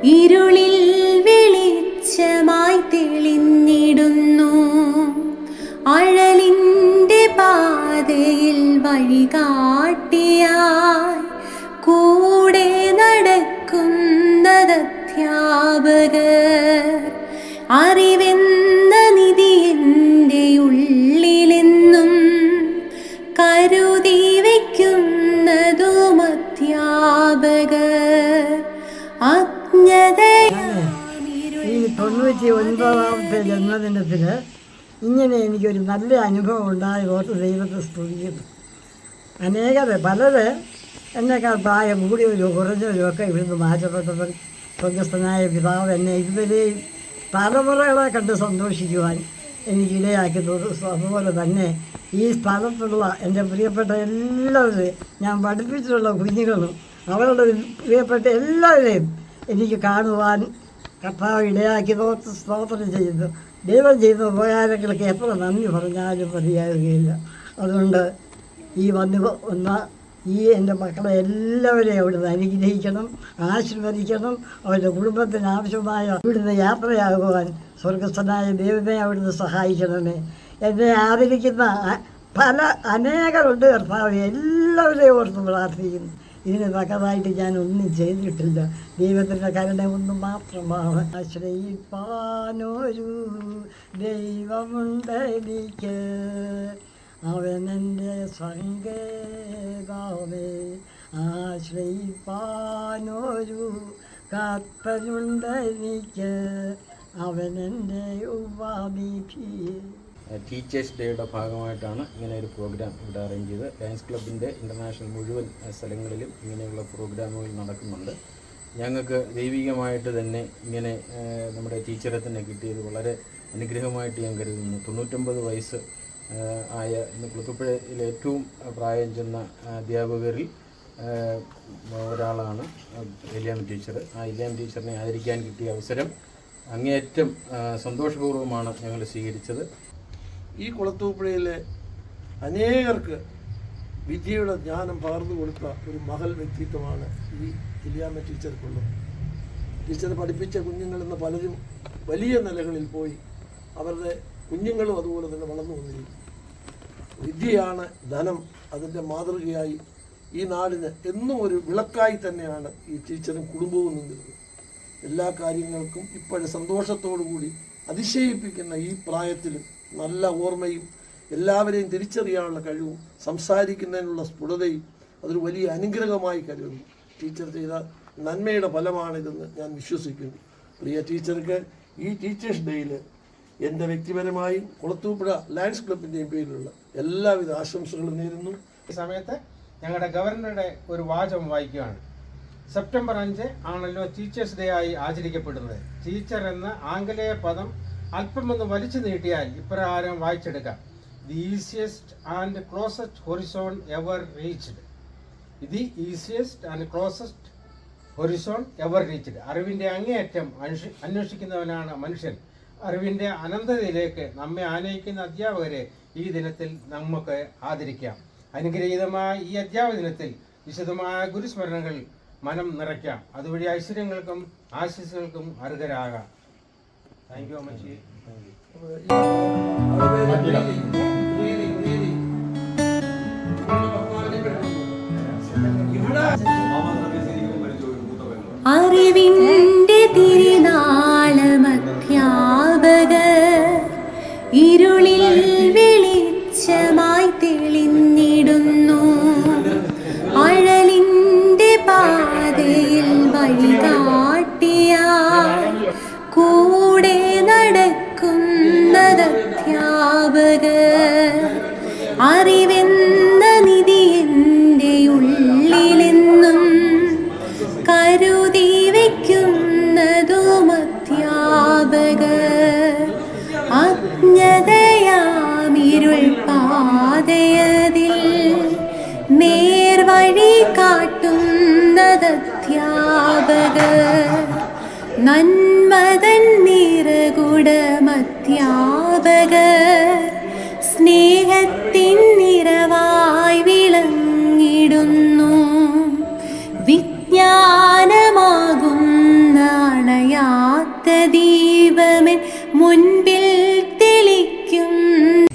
ഇരുളിൽ വെളിച്ചമായി തെളിഞ്ഞിടുന്നു. അഴലിൻ്റെ പാതയിൽ വഴികാട്ടിയായി കൂടെ നടക്കുന്നതധ്യാപകർ. അറിവെന്ന നിധി എൻ്റെ ഉള്ളിലെന്നും കരുതി വയ്ക്കുന്നതും അധ്യാപകർ. ഈ 99ാമത്തെ ജന്മദിനത്തിൽ ഇങ്ങനെ എനിക്കൊരു നല്ല അനുഭവം ഉണ്ടായി ഓർത്ത് ദൈവത്തെ സ്തുതിക്കുന്നു. പലര് എന്നെക്കാൾ പ്രായം കൂടിയവരോ കുറഞ്ഞവരോ ഒക്കെ ഇവിടുന്ന് മാറ്റപ്പെട്ടവർ സ്വർഗസ്ഥനായ പിതാവ് എന്നെ ഇതുവരെയും തലമുറകളെ കണ്ട് സന്തോഷിക്കുവാൻ എനിക്കിടയാക്കുന്നത്. അതുപോലെ തന്നെ ഈ സ്ഥലത്തുള്ള എൻ്റെ പ്രിയപ്പെട്ട എല്ലാവരെയും ഞാൻ പഠിപ്പിച്ചിട്ടുള്ള കുഞ്ഞുങ്ങളും അവരുടെ പ്രിയപ്പെട്ട എല്ലാവരെയും എനിക്ക് കാണുവാൻ കർത്താവ് ഇടയാക്കിയത് സ്തോത്രം ചെയ്യുന്നു. ദൈവം ചെയ്ത ഉപകാരങ്ങൾക്ക് എത്ര നന്ദി പറഞ്ഞാലും മതിയാകുകയില്ല. അതുകൊണ്ട് ഈ വന്ന ഈ എൻ്റെ മക്കളെ എല്ലാവരെയും അവിടുന്ന് അനുഗ്രഹിക്കണം, ആശീർവദിക്കണം. അവരുടെ കുടുംബത്തിന് ആവശ്യമായ ഇവിടുന്ന് യാത്രയാകുവാൻ സ്വർഗസ്ഥനായ ദൈവമേ അവിടുന്ന് സഹായിക്കണമേ. എന്നെ ആദരിക്കുന്ന അനേകരുണ്ട് കർത്താവ്. എല്ലാവരെയും ഓർത്ത് പ്രാർത്ഥിക്കുന്നു. ഇതിന് തക്കതായിട്ട് ഞാൻ ഒന്നും ചെയ്തിട്ടില്ല. ദൈവത്തിൻ്റെ കരുണ ഒന്ന് മാത്രമാണ്. ആശ്രയിപ്പാനൊരു ദൈവമുണ്ട് എനിക്ക്, അവനെൻ്റെ സങ്കേതമേ. ആശ്രയിപ്പാനൊരു കർത്തനുണ്ട് എനിക്ക്, അവനെൻ്റെ ഉപാധി. ടീച്ചേഴ്സ് ഡേയുടെ ഭാഗമായിട്ടാണ് ഇങ്ങനെ ഒരു പ്രോഗ്രാം ഇവിടെ അറേഞ്ച് ചെയ്ത്. ലയൺസ് ക്ലബിൻ്റെ ഇൻ്റർനാഷണൽ മുഴുവൻ സ്ഥലങ്ങളിലും ഇങ്ങനെയുള്ള പ്രോഗ്രാമുകൾ നടക്കുന്നുണ്ട്. ഞങ്ങൾക്ക് ദൈവികമായിട്ട് തന്നെ ഇങ്ങനെ നമ്മുടെ ടീച്ചറെ തന്നെ കിട്ടിയത് വളരെ അനുഗ്രഹമായിട്ട് ഞാൻ കരുതുന്നു. 99 വയസ്സ് ആയ ഇന്ന് കുളത്തൂപ്പുഴയിൽ ഏറ്റവും പ്രായം ചെന്ന അധ്യാപകരിൽ ഒരാളാണ് എലിയാമ്മ ടീച്ചർ. ആ എലിയാമ്മ ടീച്ചറിനെ ആദരിക്കാൻ കിട്ടിയ അവസരം അങ്ങേയറ്റം സന്തോഷപൂർവ്വമാണ് ഞങ്ങൾ സ്വീകരിച്ചത്. ഈ കുളത്തൂപ്പുഴയിലെ അനേകർക്ക് വിദ്യയുടെ ജ്ഞാനം പകർന്നു കൊടുത്ത ഒരു മഹൽ വ്യക്തിത്വമാണ് ഈ എലിയാമ്മ ടീച്ചർക്കുള്ളത്. ടീച്ചർ പഠിപ്പിച്ച കുഞ്ഞുങ്ങളെന്ന് പലരും വലിയ നിലകളിൽ പോയി. അവരുടെ കുഞ്ഞുങ്ങളും അതുപോലെ തന്നെ വളർന്നു വന്നിരിക്കും. വിദ്യയാണ് ധനം. അതിൻ്റെ മാതൃകയായി ഈ നാടിന് എന്നും ഒരു വിളക്കായി തന്നെയാണ് ഈ ടീച്ചറും കുടുംബവും നിന്നിരുന്നത്. എല്ലാ കാര്യങ്ങൾക്കും ഇപ്പോഴും സന്തോഷത്തോടു കൂടി അതിശയിപ്പിക്കുന്ന ഈ പ്രായത്തിലും നല്ല ഓർമ്മയും എല്ലാവരെയും തിരിച്ചറിയാനുള്ള കഴിവും സംസാരിക്കുന്നതിനുള്ള സ്ഫുടതയും അതൊരു വലിയ അനുഗ്രഹമായി കരുതുന്നു. ടീച്ചർ ചെയ്ത നന്മയുടെ ഫലമാണിതെന്ന് ഞാൻ വിശ്വസിക്കുന്നു. പ്രിയ ടീച്ചർക്ക് ഈ ടീച്ചേഴ്സ് ഡേയിൽ എൻ്റെ വ്യക്തിപരമായും കുളത്തൂപ്പുഴ ലയൺസ് ക്ലബിൻ്റെയും പേരിലുള്ള എല്ലാവിധ ആശംസകളും നേരുന്നു. ഈ സമയത്ത് ഞങ്ങളുടെ ഗവർണറുടെ ഒരു വാചകം വായിക്കുകയാണ്. സെപ്റ്റംബർ 5 ആണല്ലോ ടീച്ചേഴ്സ് ഡേ ആയി ആചരിക്കപ്പെടുന്നത്. ടീച്ചർ എന്ന ആംഗലേയ പദം അല്പമൊന്ന് വലിച്ചു നീട്ടിയാൽ ഇപ്രകാരം വായിച്ചെടുക്കാം: the easiest and closest horizon ever reached. The easiest and closest horizon ever reached. അറിവിൻ്റെ അങ്ങേയറ്റം അന്വേഷിക്കുന്നവനാണ് മനുഷ്യൻ. അറിവിൻ്റെ അനന്തതയിലേക്ക് നമ്മെ ആനയിക്കുന്ന അധ്യാപകരെ ഈ ദിനത്തിൽ നമുക്ക് ആദരിക്കാം. അനുഗ്രഹീതമായ ഈ അധ്യാപക ദിനത്തിൽ വിശദമായ ഗുരുസ്മരണകൾ മനം നിറയ്ക്കാം. അതുവഴി ഐശ്വര്യങ്ങൾക്കും ആശീസ്സുകൾക്കും അർഹരാകാം. താങ്ക് യു അമ്മച്ചി. അറിവിൻ്റെ തിരുനാളമധ്യാപകർ ഇരുളിൽ വെളിച്ചമായി തെളിഞ്ഞിടുന്നു. അഴലിൻ്റെ പാതയിൽ വഴികാട്ടിയായി കൂടെ നടക്കുന്നതധ്യാപകർ. അറിവെന്ന നിധി എൻ്റെ ഉള്ളിലെന്നും കരുതി വയ്ക്കുന്നതും അധ്യാപകർ. അജ്ഞതയാമിരുൾ പാതയതിൽ നേർവഴി കാട്ടുന്നതധ്യാപകർ. നന്മതൻ നിറകുടമധ്യാപകർ സ്നേഹത്തിൻ നിറവായി വിളങ്ങിടുന്നു. വിജ്ഞാനമാകുന്ന കാത്തതിനായി